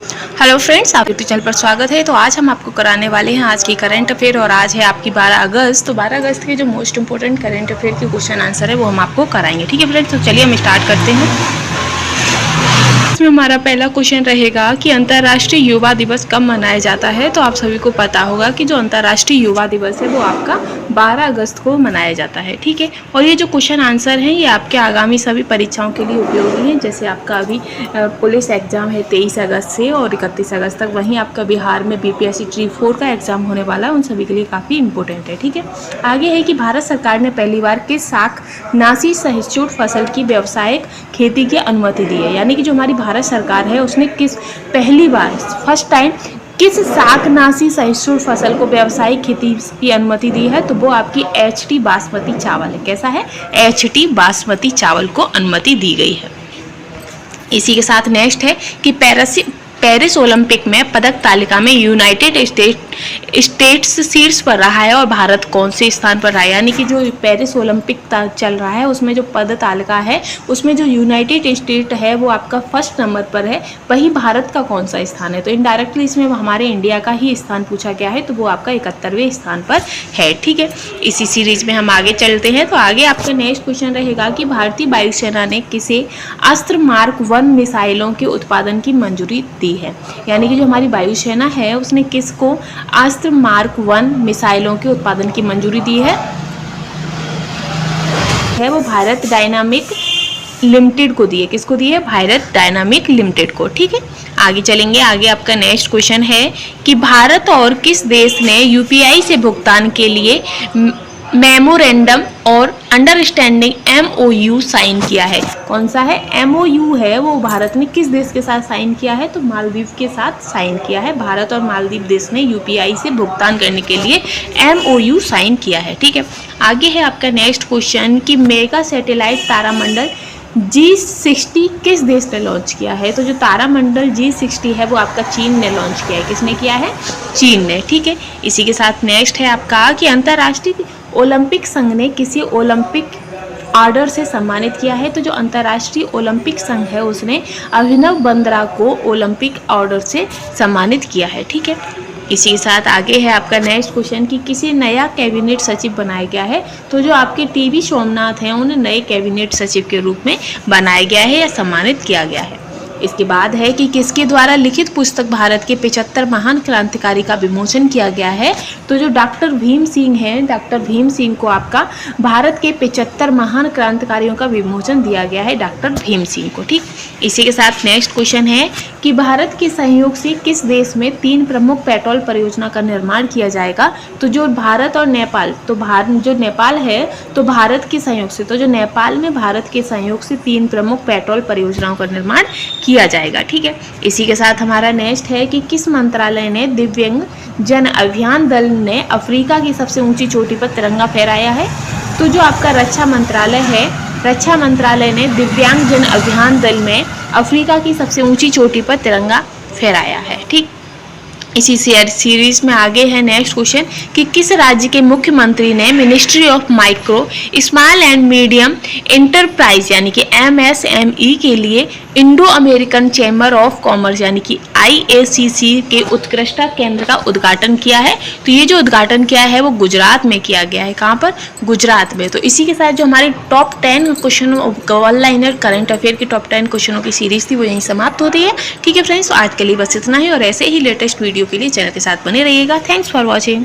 Hello friends, आप YouTube channel पर स्वागत है। तो आज हम आपको कराने वाले हैं आज की करंट अफेयर और आज है आपकी 12 अगस्त। तो 12 अगस्त के जो मोस्ट इंपोर्टेंट करंट अफेयर के क्वेश्चन आंसर है वो हम आपको कराएंगे। ठीक है फ्रेंड्स, तो चलिए हम स्टार्ट करते हैं। इसमें हमारा पहला क्वेश्चन रहेगा कि अंतर्राष्ट्रीय युवा दिवस कब मनाया जाता है। तो आप सभी को पता होगा कि जो अंतर्राष्ट्रीय युवा दिवस है वो आपका 12 अगस्त को मनाया जाता है। ठीक है, और ये जो क्वेश्चन आंसर हैं ये आपके आगामी सभी परीक्षाओं के लिए उपयोगी हैं। जैसे आपका अभी पुलिस एग्जाम है 23 अगस्त से और 31 अगस्त तक, वहीं आपका बिहार में BPSC Tree 4 का एग्जाम होने वाला है, उन सभी के लिए काफ़ी इंपॉर्टेंट है। ठीक है, आगे है कि भारत सरकार ने पहली बार किस शाकनाशी सहिष्णु फसल की व्यावसायिक खेती की अनुमति दी है। यानी कि जो हमारी भारत सरकार है उसने पहली बार फर्स्ट टाइम किस शाकनाशी सहिष्णु फसल को व्यावसायिक खेती की अनुमति दी है। तो वो आपकी HT बासमती चावल है। कैसा है? HT बासमती चावल को अनुमति दी गई है। इसी के साथ नेक्स्ट है कि पेरिस ओलंपिक में पदक तालिका में यूनाइटेड स्टेट्स शीर्ष पर रहा है और भारत कौन से स्थान पर रहा है। यानी कि जो पेरिस ओलंपिक चल रहा है उसमें जो पदक तालिका है उसमें जो यूनाइटेड स्टेट है वो आपका फर्स्ट नंबर पर है, वहीं भारत का कौन सा स्थान है। तो इनडायरेक्टली इसमें हमारे इंडिया का ही स्थान पूछा गया है, तो वो आपका 71वें स्थान पर है। ठीक है, इसी सीरीज में हम आगे चलते हैं। तो आगे आपका नेक्स्ट क्वेश्चन रहेगा कि भारतीय वायुसेना ने किसे अस्त्र मार्क 1 मिसाइलों के उत्पादन की मंजूरी दी है। यानी कि जो हमारी वायुसेना है उसने किसको अस्त्र मार्क 1 मिसाइलों के उत्पादन की मंजूरी दी है वो भारत डायनामिक लिमिटेड को दी है। किसको दी है? भारत डायनामिक लिमिटेड को। ठीक है, आगे चलेंगे। आगे आपका नेक्स्ट क्वेश्चन है कि भारत और किस देश ने UPI से भुगतान के लिए मेमोरेंडम और अंडरस्टैंडिंग MOU साइन किया है। कौन सा है? MOU है वो भारत ने किस देश के साथ साइन किया है? तो मालदीव के साथ साइन किया है। भारत और मालदीव देश ने UPI से भुगतान करने के लिए MOU साइन किया है। ठीक है, आगे है आपका नेक्स्ट क्वेश्चन कि मेगा सैटेलाइट तारामंडल G60 किस देश ने लॉन्च किया है। तो जो तारामंडल G60 है वो आपका चीन ने लॉन्च किया है। किसने किया है? चीन ने। ठीक है, इसी के साथ नेक्स्ट है आपका कि अंतर्राष्ट्रीय ओलंपिक संघ ने किसी ओलंपिक ऑर्डर से सम्मानित किया है। तो जो अंतर्राष्ट्रीय ओलंपिक संघ है उसने अभिनव बिंद्रा को ओलंपिक ऑर्डर से सम्मानित किया है। ठीक है, इसी के साथ आगे है आपका नेक्स्ट क्वेश्चन कि किसी नया कैबिनेट सचिव बनाया गया है। तो जो आपके TB सोमनाथ हैं उन्हें नए कैबिनेट सचिव के रूप में बनाया गया है या सम्मानित किया गया है। इसके बाद है कि किसके द्वारा लिखित पुस्तक भारत के 75 महान क्रांतिकारी का विमोचन किया गया है। तो जो डॉक्टर भीम सिंह हैं, डॉक्टर भीम सिंह को आपका भारत के 75 महान क्रांतिकारियों का विमोचन दिया गया है, डॉक्टर भीम सिंह को। ठीक, इसी के साथ नेक्स्ट क्वेश्चन है कि भारत के सहयोग से किस देश में 3 प्रमुख पेट्रोल परियोजना का निर्माण किया जाएगा। तो जो भारत और नेपाल, तो जो नेपाल है तो भारत के सहयोग से, तो जो नेपाल में भारत के सहयोग से 3 प्रमुख पेट्रोल परियोजनाओं का निर्माण किया जाएगा। ठीक है, इसी के साथ हमारा नेक्स्ट है कि किस मंत्रालय ने दिव्यांग जन अभियान दल ने अफ्रीका की सबसे ऊंची चोटी पर तिरंगा फहराया है। तो जो आपका रक्षा मंत्रालय है, रक्षा मंत्रालय ने दिव्यांग जन अभियान दल में अफ्रीका की सबसे ऊंची चोटी पर तिरंगा फहराया है। ठीक, इसी सीरीज में आगे है नेक्स्ट क्वेश्चन कि किस राज्य के मुख्यमंत्री ने ministry of micro small and medium enterprise यानी कि MSME के लिए Indo American chamber of commerce यानी कि IACC के उत्कृष्टता केंद्र का उद्घाटन किया है। तो ये जो उद्घाटन किया है वो गुजरात में किया गया है। कहाँ पर? गुजरात में। तो इसी के साथ जो हमारी top 10 question one liner current affair की टॉप 10 क्वेश्चनों की सीरीज थी वो यहीं समाप्त होती है। ठीक है फ्रेंड्स, तो आज के लिए बस इतना ही और ऐसे ही लेटेस्ट वीडियो के लिए चैनल के साथ बने रहिएगा। Thanks for watching.